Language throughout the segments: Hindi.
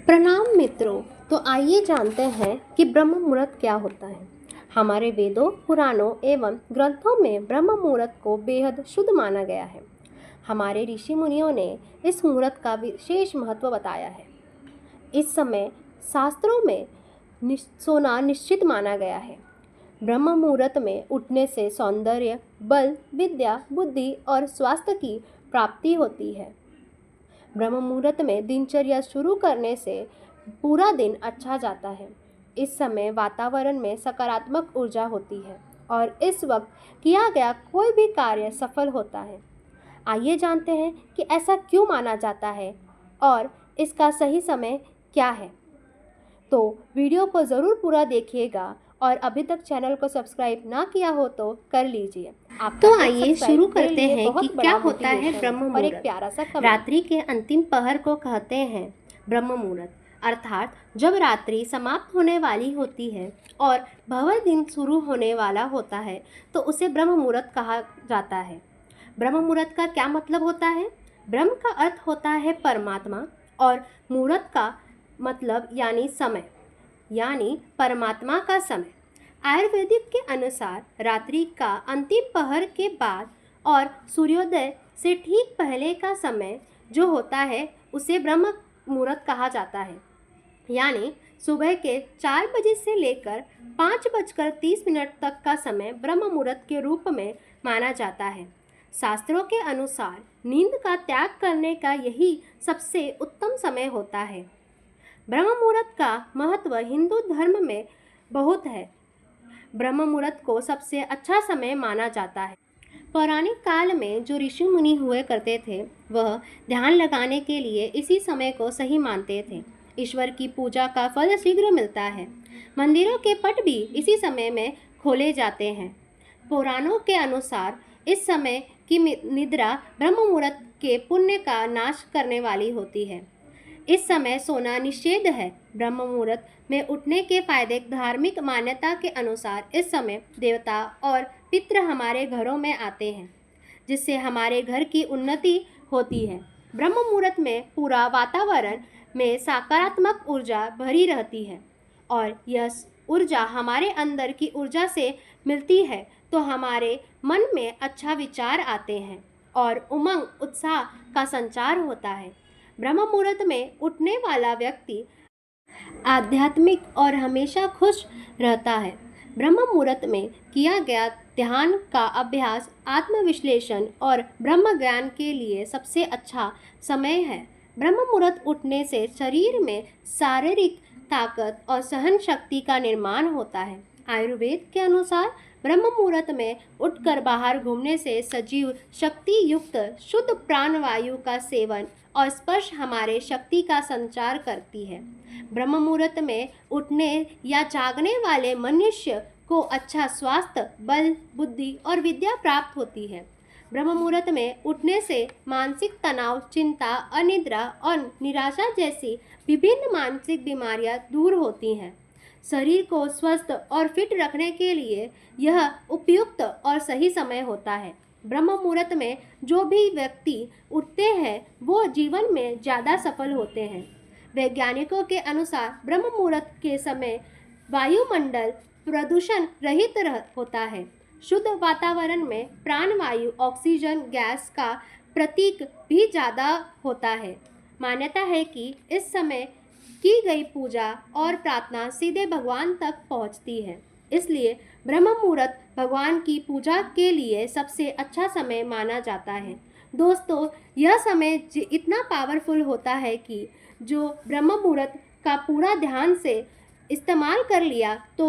प्रणाम मित्रों। तो आइए जानते हैं कि ब्रह्म मुहूर्त क्या होता है। हमारे वेदों, पुराणों एवं ग्रंथों में ब्रह्म मुहूर्त को बेहद शुद्ध माना गया है। हमारे ऋषि मुनियों ने इस मुहूर्त का विशेष महत्व बताया है। इस समय शास्त्रों में सोना निश्चित माना गया है। ब्रह्म मुहूर्त में उठने से सौंदर्य, बल, विद्या, बुद्धि और स्वास्थ्य की प्राप्ति होती है। ब्रह्म मुहूर्त में दिनचर्या शुरू करने से पूरा दिन अच्छा जाता है। इस समय वातावरण में सकारात्मक ऊर्जा होती है और इस वक्त किया गया कोई भी कार्य सफल होता है। आइए जानते हैं कि ऐसा क्यों माना जाता है और इसका सही समय क्या है। तो वीडियो को ज़रूर पूरा देखिएगा और अभी तक चैनल को सब्सक्राइब ना किया हो तो कर लीजिए। तो आइए शुरू करते हैं कि क्या होता है ब्रह्म और एक मुहूर्त। प्यारा सा कमेंट। रात्रि के अंतिम पहर को कहते हैं ब्रह्म मुहूर्त, अर्थात जब रात्रि समाप्त होने वाली होती है और भवर दिन शुरू होने वाला होता है तो उसे ब्रह्म मुहूर्त कहा जाता है। ब्रह्म मुहूर्त का क्या मतलब होता है? ब्रह्म का अर्थ होता है परमात्मा और मुहूर्त का मतलब यानी समय, यानी परमात्मा का समय। आयुर्वेदिक के अनुसार रात्रि का अंतिम पहर के बाद और सूर्योदय से ठीक पहले का समय जो होता है उसे ब्रह्म मुहूर्त कहा जाता है। यानी सुबह के 4 बजे से लेकर 5:30 तक का समय ब्रह्म मुहूर्त के रूप में माना जाता है। शास्त्रों के अनुसार नींद का त्याग करने का यही सबसे उत्तम समय होता है। ब्रह्म मुहूर्त का महत्व हिंदू धर्म में बहुत है। ब्रह्म मुहूर्त को सबसे अच्छा समय माना जाता है। पौराणिक काल में जो ऋषि मुनि हुए करते थे वह ध्यान लगाने के लिए इसी समय को सही मानते थे। ईश्वर की पूजा का फल शीघ्र मिलता है। मंदिरों के पट भी इसी समय में खोले जाते हैं। पुराणों के अनुसार इस समय की निद्रा ब्रह्म मुहूर्त के पुण्य का नाश करने वाली होती है। इस समय सोना निषेध है। ब्रह्म मुहूर्त में उठने के फायदे धार्मिक मान्यता के अनुसार इस समय देवता और पितृ हमारे घरों में आते हैं, जिससे हमारे घर की उन्नति होती है। ब्रह्म मुहूर्त में पूरा वातावरण में सकारात्मक ऊर्जा भरी रहती है और यह ऊर्जा हमारे अंदर की ऊर्जा से मिलती है तो हमारे मन में अच्छा विचार आते हैं और उमंग उत्साह का संचार होता है। ब्रह्म मुहूर्त में उठने वाला व्यक्ति आध्यात्मिक और हमेशा खुश रहता है। ब्रह्म मुहूर्त में किया गया ध्यान का अभ्यास आत्मविश्लेषण और ब्रह्म ज्ञान के लिए सबसे अच्छा समय है। ब्रह्म मुहूर्त उठने से शरीर में शारीरिक ताकत और सहन शक्ति का निर्माण होता है। आयुर्वेद के अनुसार ब्रह्म मुहूर्त में उठकर बाहर घूमने से सजीव शक्ति युक्त शुद्ध प्राणवायु का सेवन और स्पर्श हमारे शक्ति का संचार करती है। ब्रह्म मुहूर्त में उठने या जागने वाले मनुष्य को अच्छा स्वास्थ्य, बल, बुद्धि और विद्या प्राप्त होती है। ब्रह्म मुहूर्त में उठने से मानसिक तनाव, चिंता, अनिद्रा और निराशा जैसी विभिन्न मानसिक बीमारियां दूर होती हैं। शरीर को स्वस्थ और फिट रखने के लिए यह उपयुक्त और सही समय होता है। ब्रह्म मुहूर्त में जो भी व्यक्ति उठते हैं वो जीवन में ज़्यादा सफल होते हैं। वैज्ञानिकों के अनुसार ब्रह्म मुहूर्त के समय वायुमंडल प्रदूषण रहित होता है। शुद्ध वातावरण में प्राणवायु ऑक्सीजन गैस का प्रतीक भी ज़्यादा होता है। मान्यता है कि इस समय की गई पूजा और प्रार्थना सीधे भगवान तक पहुंचती है। इसलिए ब्रह्म मुहूर्त भगवान की पूजा के लिए सबसे अच्छा समय माना जाता है। दोस्तों, यह समय इतना पावरफुल होता है कि जो ब्रह्म मुहूर्त का पूरा ध्यान से इस्तेमाल कर लिया तो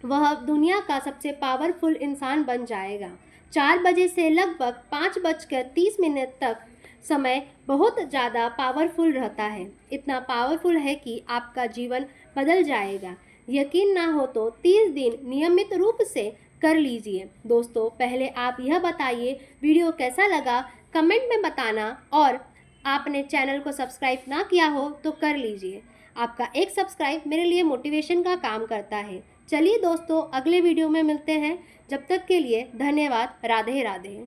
वह दुनिया का सबसे पावरफुल इंसान बन जाएगा। 4 बजे से लगभग 5:30 तक समय बहुत ज़्यादा पावरफुल रहता है। इतना पावरफुल है कि आपका जीवन बदल जाएगा। यकीन ना हो तो 30 दिन नियमित रूप से कर लीजिए। दोस्तों, पहले आप यह बताइए वीडियो कैसा लगा, कमेंट में बताना और आपने चैनल को सब्सक्राइब ना किया हो तो कर लीजिए। आपका एक सब्सक्राइब मेरे लिए मोटिवेशन का काम करता है। चलिए दोस्तों, अगले वीडियो में मिलते हैं। जब तक के लिए धन्यवाद। राधे राधे।